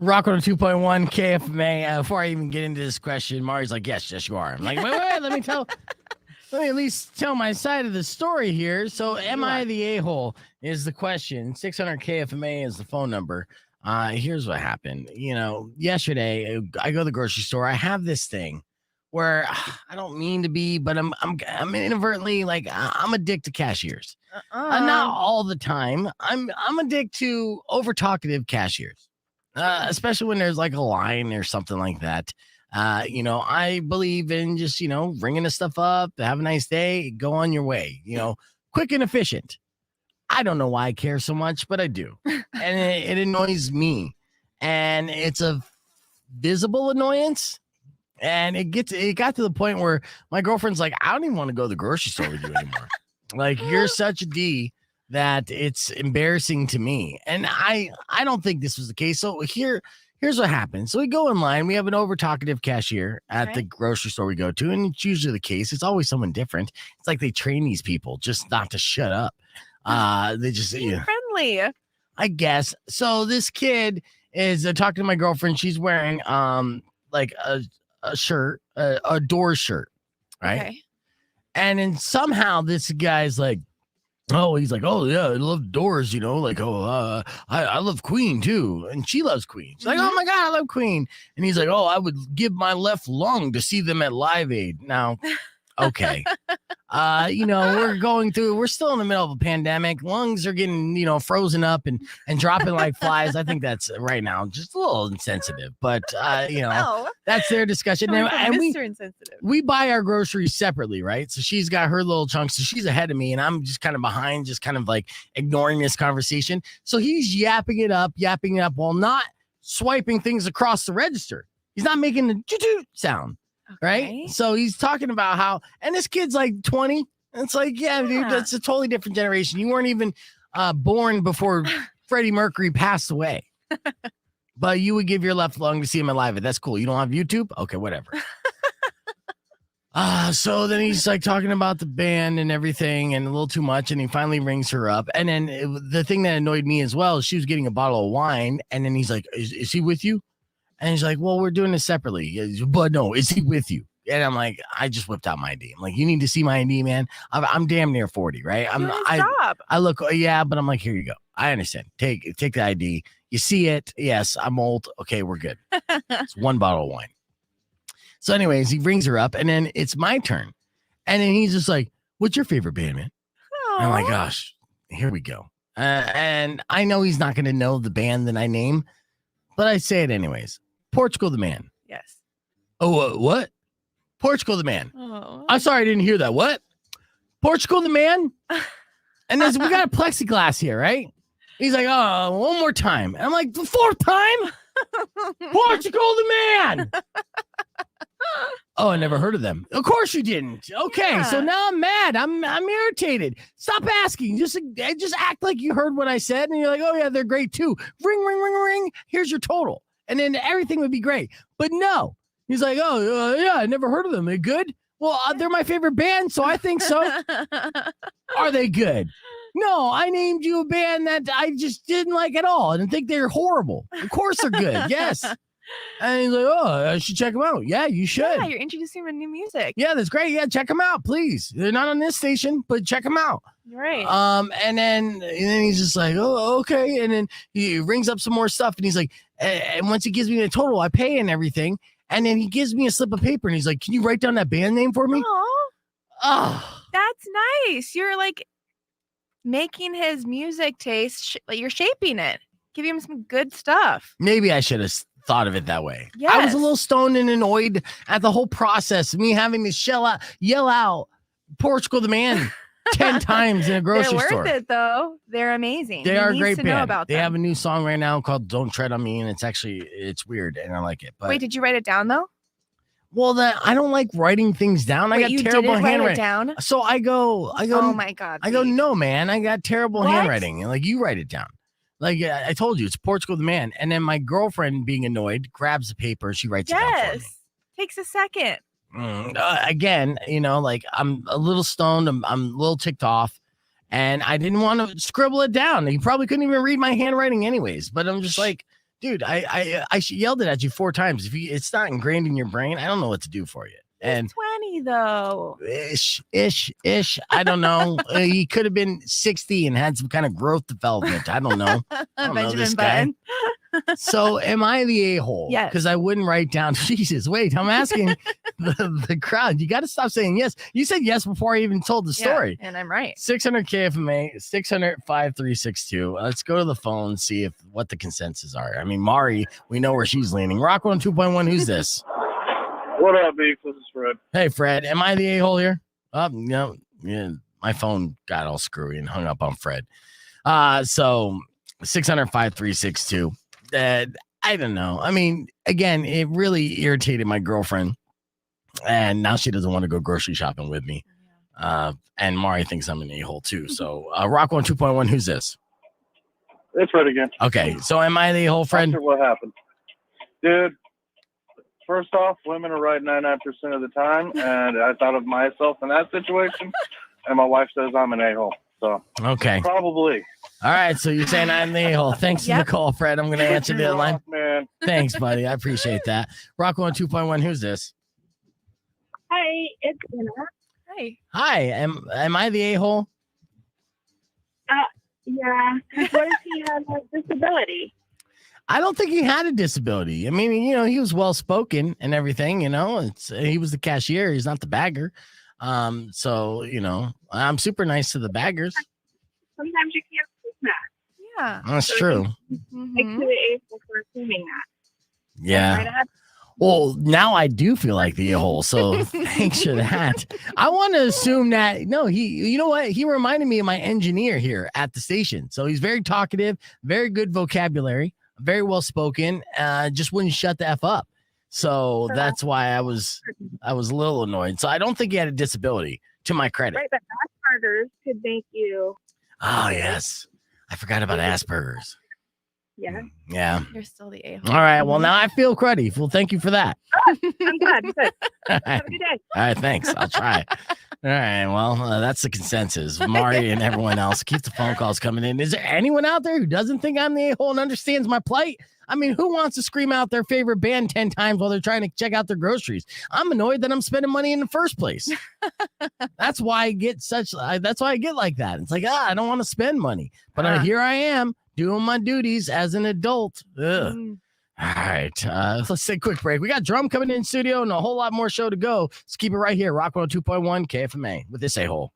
Rock on 2.1 KFMA. Before I even get into this question, Mari's like, yes, you are. I'm like, wait, let me at least tell my side of the story here. So, am I the a-hole is the question. 600 KFMA is the phone number. Here's what happened. Yesterday I go to the grocery store. I have this thing where I don't mean to be, but I'm inadvertently like I'm addicted to cashiers. Not all the time. I'm addicted to over talkative cashiers. Especially when there's like a line or something like that. I believe in just, ringing the stuff up, have a nice day, go on your way, quick and efficient. I don't know why I care so much, but I do. And it annoys me. And it's a visible annoyance. And it got to the point where my girlfriend's like, I don't even want to go to the grocery store with you anymore. Like, you're such a D that it's embarrassing to me. And I don't think this was the case. So here's what happens. So we go in line. We have an over talkative cashier at the grocery store we go to. And it's usually the case. It's always someone different. It's like they train these people just not to shut up. They just friendly, I guess. So this kid is talking to my girlfriend. She's wearing like a shirt, a Doors shirt, right? Okay. And then somehow this guy's like, he's like, oh yeah, I love Doors, like, I love Queen too, and she loves Queen. She's like, oh my God, I love Queen, and he's like, oh, I would give my left lung to see them at Live Aid. Now, okay. We're still in the middle of a pandemic. Lungs are getting, frozen up and dropping like flies. I think that's right now just a little insensitive, but that's their discussion. And we buy our groceries separately, right? So she's got her little chunks. So she's ahead of me and I'm just kind of behind, just kind of like ignoring this conversation. So he's yapping it up while not swiping things across the register. He's not making the choo-choo sound. Okay. Right. So he's talking about how, and this kid's like 20. And it's like, yeah, dude, that's a totally different generation. You weren't even born before Freddie Mercury passed away. But you would give your left lung to see him alive. That's cool. You don't have YouTube? Okay, whatever. So then he's like talking about the band and everything and a little too much. And he finally rings her up. And then the thing that annoyed me as well is she was getting a bottle of wine. And then he's like, is he with you? And he's like, well, we're doing this separately. But no, is he with you? And I'm like, I just whipped out my ID. I'm like, you need to see my ID, man. I'm damn near 40, right? I look, yeah, but I'm like, here you go. I understand. Take the ID. You see it. Yes, I'm old. Okay, we're good. It's one bottle of wine. So anyways, he brings her up and then it's my turn. And then he's just like, what's your favorite band, man? And I'm like, gosh, here we go. And I know he's not going to know the band that I name, but I say it anyways. Portugal the Man. Yes. Oh, what? Portugal the Man. Oh. I'm sorry, I didn't hear that. What? Portugal the Man? And we got a plexiglass here, right? He's like, oh, one more time. And I'm like, the fourth time? Portugal the Man. Oh, I never heard of them. Of course you didn't. Okay, So now I'm mad. I'm irritated. Stop asking. Just act like you heard what I said, and you're like, oh yeah, they're great too. Ring, ring, ring, ring. Here's your total. And then everything would be great. But no, he's like, yeah, I never heard of them. They're good. Well, they're my favorite band, so I think so. Are they good? No, I named you a band that I just didn't like at all and think they're horrible. Of course they're good. Yes. And he's like, oh, I should check them out. Yeah, you should. Yeah, you're introducing them to new music. Yeah, that's great. Yeah, check them out, please. They're not on this station, but check them out. Right. And then he's just like, oh, okay. And then he rings up some more stuff and he's like, and once he gives me the total, I pay and everything. And then he gives me a slip of paper and he's like, can you write down that band name for me? Oh, that's nice. You're like making his music taste, you're shaping it. Give him some good stuff. Maybe I should have thought of it that way. Yes. I was a little stoned and annoyed at the whole process, me having to yell out Portugal the Man 10 times in a grocery store. They're worth it though. They're amazing. They are a great band. They have a new song right now called Don't Tread on Me, and it's weird and I like it. But wait, did you write it down though? Well, I don't like writing things down. Wait, I got terrible handwriting. Write it down? So I go. Oh my God. I go, no, man, I got terrible handwriting. Like, you write it down. Like I told you, it's Portugal the Man. And then my girlfriend, being annoyed, grabs the paper. She writes it down for me. Takes a second. Again, like I'm a little stoned. I'm a little ticked off. And I didn't want to scribble it down. He probably couldn't even read my handwriting anyways. But I'm just like, dude, I yelled it at you 4 times. If it's not ingrained in your brain, I don't know what to do for you. And 20 though. Ish. I don't know. He could have been 60 and had some kind of growth development. I don't know. I don't know this guy. So am I the a-hole? Yes. Because I wouldn't write down. Jesus, wait. I'm asking the crowd. You got to stop saying yes. You said yes before I even told the story. Yeah, and I'm right. 600 KFMA, 600-5362. Let's go to the phone and see what the consensus are. I mean, Mari, we know where she's leaning. Rock 102.1. Who's this? What up, Beef? This is Fred. Hey, Fred. Am I the a-hole here? No. Yeah, my phone got all screwy and hung up on Fred. So 600-5362. I don't know. I mean, again, it really irritated my girlfriend, and now she doesn't want to go grocery shopping with me. And Mari thinks I'm an a-hole too. So Rock 102.1, who's this? It's Fred again. Okay, so am I the a-hole, friend? Not sure what happened. Dude, first off, women are right 99% of the time, and I thought of myself in that situation, and my wife says I'm an a-hole. So okay, probably. All right, so you're saying I'm the a-hole. Thanks for the call, Fred. I'm going to answer the line. Man. Thanks, buddy. I appreciate that. Rock 102.1, who's this? Hi, it's Anna. Hi. Hi, am I the a-hole? Yeah, what if he had a disability? I don't think he had a disability. I mean, he was well-spoken and everything, he was the cashier. He's not the bagger. So, I'm super nice to the baggers. Sometimes you can't assume that. Yeah. That's So true. Make to the able for assuming that. Yeah. Right ahead. Well, now I do feel like the a-hole, so thanks for that. I want to assume that, you know what? He reminded me of my engineer here at the station. So he's very talkative, very good vocabulary, very well-spoken, just wouldn't shut the F up. So that's why I was a little annoyed. So I don't think he had a disability, to my credit. Right, but Asperger's could make you. Oh, yes. I forgot about Asperger's. Yeah. Yeah. You're still the a-hole. All right. Well, now I feel cruddy. Well, thank you for that. I'm good. Good. All right. Have a good day. All right, thanks. I'll try. All right. Well, that's the consensus. Mari and everyone else, keep the phone calls coming in. Is there anyone out there who doesn't think I'm the a-hole and understands my plight? I mean, who wants to scream out their favorite band 10 times while they're trying to check out their groceries? I'm annoyed that I'm spending money in the first place. That's why I get like that. It's like, I don't want to spend money. But here I am doing my duties as an adult. Ugh. All right. Let's take a quick break. We got Drum coming in studio and a whole lot more show to go. Let's keep it right here. Rock 102.1 KFMA with this a-hole.